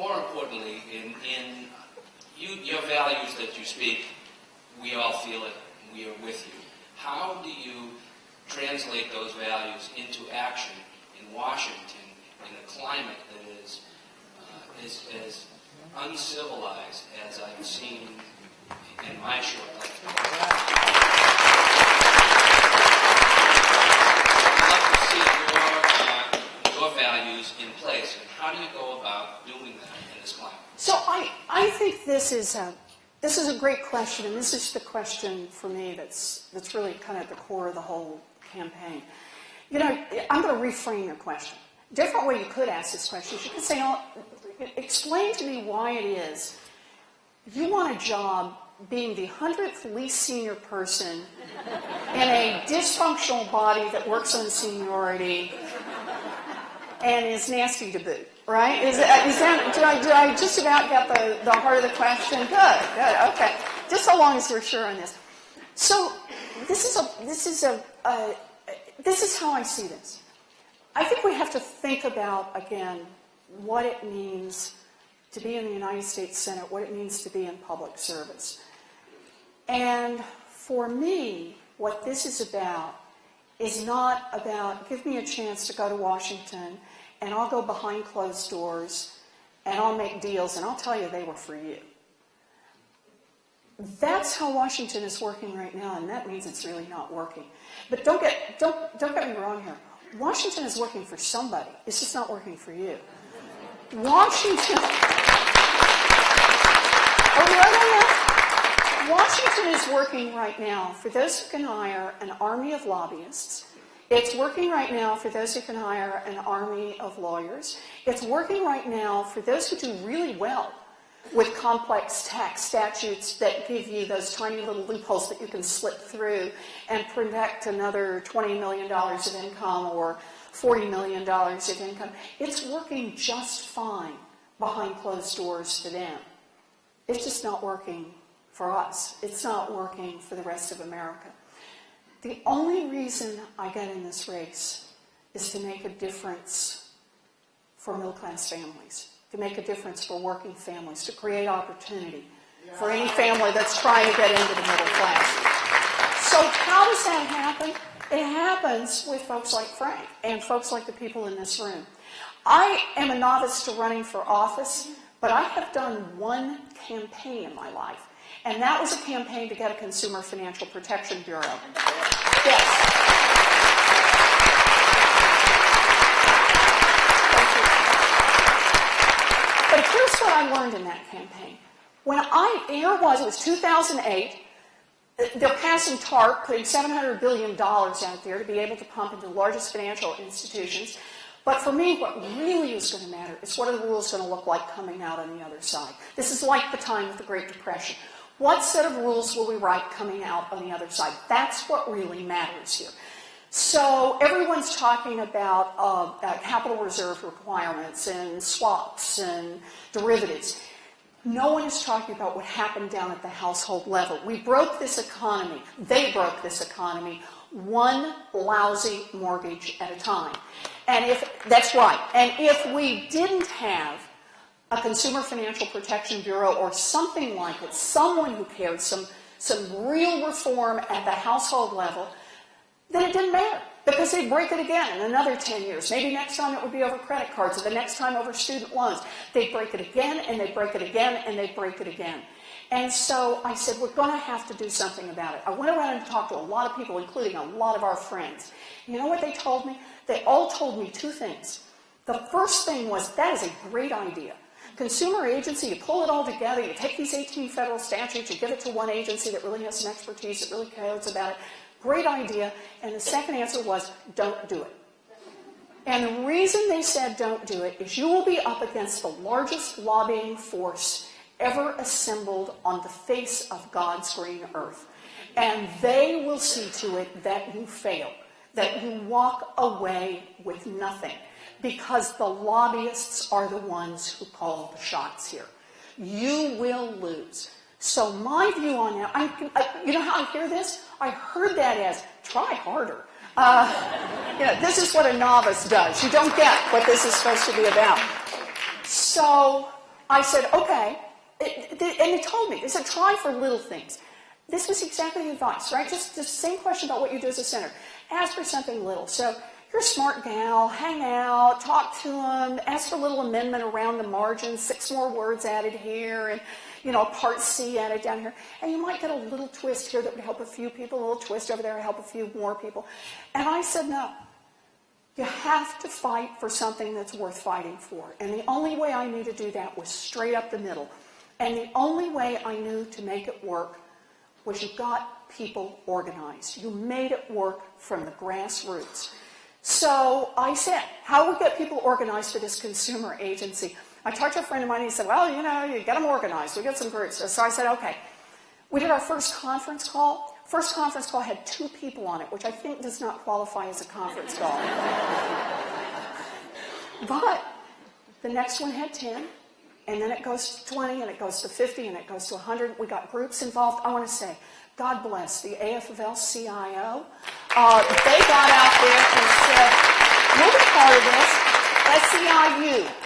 more importantly, in your values that you speak, we all feel it, we are with you. How do you translate those values into action in Washington in a climate that is as uncivilized as I've seen in my short lifetime? I'd love to see your values in place, and how do you go about doing that in this climate? So I think this is a great question, and this is the question for me that's really kind of at the core of the whole campaign. You know, I'm going to reframe your question. A different way you could ask this question is you could say, explain to me why it is you want a job being the 100th least senior person in a dysfunctional body that works on seniority and is nasty to boot, right? Did I just about get the heart of the question? Good, okay. Just so long as we're sure on this. So this is how I see this. I think we have to think about, again, what it means to be in the United States Senate, what it means to be in public service. And for me, what this is about is not about, give me a chance to go to Washington and I'll go behind closed doors and I'll make deals and I'll tell you they were for you. That's how Washington is working right now, and that means it's really not working. But don't get me wrong here. Washington is working for somebody. It's just not working for you. Washington is working right now for those who can hire an army of lobbyists. It's working right now for those who can hire an army of lawyers. It's working right now for those who do really well with complex tax statutes that give you those tiny little loopholes that you can slip through and protect another $20 million of income or $40 million of income. It's working just fine behind closed doors for them. It's just not working for us. It's not working for the rest of America. The only reason I get in this race is to make a difference for middle-class families, to make a difference for working families, to create opportunity for any family that's trying to get into the middle class. So how does that happen? It happens with folks like Frank and folks like the people in this room. I am a novice to running for office, but I have done one campaign in my life, and that was a campaign to get a Consumer Financial Protection Bureau. Yes. But here's what I learned in that campaign. It was 2008. They're passing TARP, putting $700 billion out there to be able to pump into the largest financial institutions. But for me, what really is going to matter is what are the rules going to look like coming out on the other side. This is like the time of the Great Depression. What set of rules will we write coming out on the other side? That's what really matters here. So everyone's talking about capital reserve requirements and swaps and derivatives. No one is talking about what happened down at the household level. We broke this economy. They broke this economy one lousy mortgage at a time. And that's right. And if we didn't have a Consumer Financial Protection Bureau or something like it, someone who cared, some real reform at the household level, then it didn't matter, because they'd break it again in another 10 years. Maybe next time it would be over credit cards, or the next time over student loans. They'd break it again, and they'd break it again, and they'd break it again. And so I said, we're going to have to do something about it. I went around and talked to a lot of people, including a lot of our friends. You know what they told me? They all told me two things. The first thing was, that is a great idea. Consumer agency, you pull it all together, you take these 18 federal statutes, you give it to one agency that really has some expertise, that really cares about it. Great idea. And the second answer was, don't do it. And the reason they said don't do it is you will be up against the largest lobbying force ever assembled on the face of God's green earth. And they will see to it that you fail, that you walk away with nothing, because the lobbyists are the ones who call the shots here. You will lose. So my view on that, you know how I hear this? I heard that as, try harder. This is what a novice does. You don't get what this is supposed to be about. So I said, okay. And they told me, they said, try for little things. This was exactly the advice, right? Just the same question about what you do as a senator. Ask for something little. So you're a smart gal, hang out, talk to them, ask for a little amendment around the margins, 6 more words added here, and, part C added down here. And you might get a little twist here that would help a few people, a little twist over there to help a few more people. And I said, no. You have to fight for something that's worth fighting for. And the only way I knew to do that was straight up the middle. And the only way I knew to make it work was you got people organized. You made it work from the grassroots. So I said, how do we get people organized for this consumer agency? I talked to a friend of mine and he said, well, you get them organized. We get some groups. So I said, okay. We did our first conference call. First conference call had 2 people on it, which I think does not qualify as a conference call. But the next one had 10, and then it goes to 20, and it goes to 50, and it goes to 100. We got groups involved. I want to say, God bless the AFL-CIO. They got out there and said, we'll be part of this.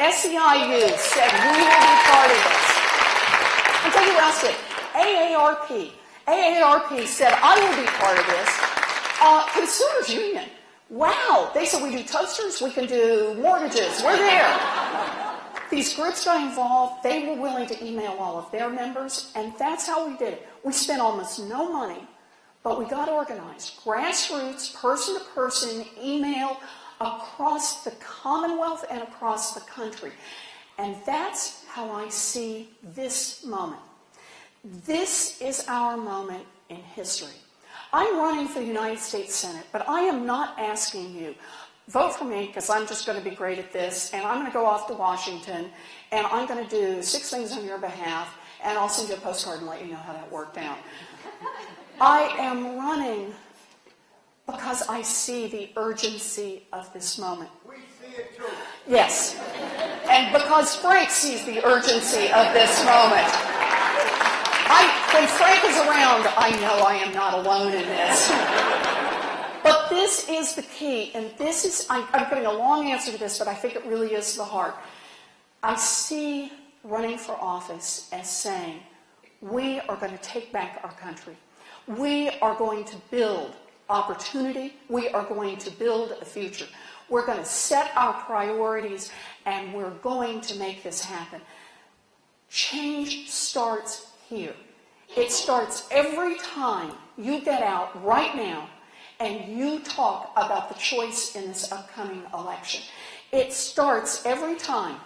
SEIU said, we will be part of this. I'll tell you what else did. AARP said, I will be part of this. Consumers Union, wow. They said, we do toasters, we can do mortgages, we're there. These groups got involved. They were willing to email all of their members, and that's how we did it. We spent almost no money, but we got organized. Grassroots, person-to-person, email, across the Commonwealth and across the country. And that's how I see this moment. This is our moment in history. I'm running for the United States Senate, but I am not asking you, vote for me because I'm just going to be great at this, and I'm going to go off to Washington, and I'm going to do 6 things on your behalf, and I'll send you a postcard and let you know how that worked out. I am running because I see the urgency of this moment. We see it too. Yes. And because Frank sees the urgency of this moment. When Frank is around, I know I am not alone in this. But this is the key, and this is, I'm giving a long answer to this, but I think it really is the heart. I see running for office as saying, we are going to take back our country. We are going to build opportunity. We are going to build a future. We're going to set our priorities, and we're going to make this happen. Change starts here. It starts every time you get out right now and you talk about the choice in this upcoming election. It starts every time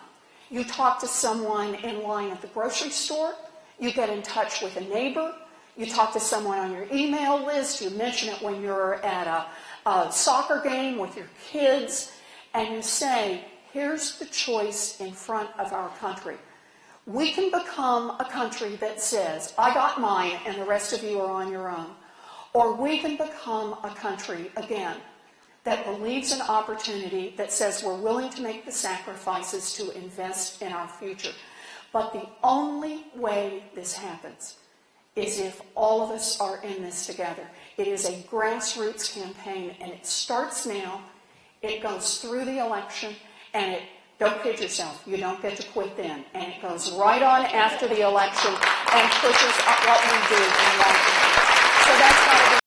you talk to someone in line at the grocery store, you get in touch with a neighbor, you talk to someone on your email list, you mention it when you're at a soccer game with your kids, and you say, here's the choice in front of our country. We can become a country that says, I got mine and the rest of you are on your own. Or we can become a country, again, that believes in opportunity, that says we're willing to make the sacrifices to invest in our future. But the only way this happens is if all of us are in this together. It is a grassroots campaign, and it starts now, it goes through the election, and don't kid yourself, you don't get to quit then. And it goes right on after the election and pushes up what we do in Washington. So that's got to be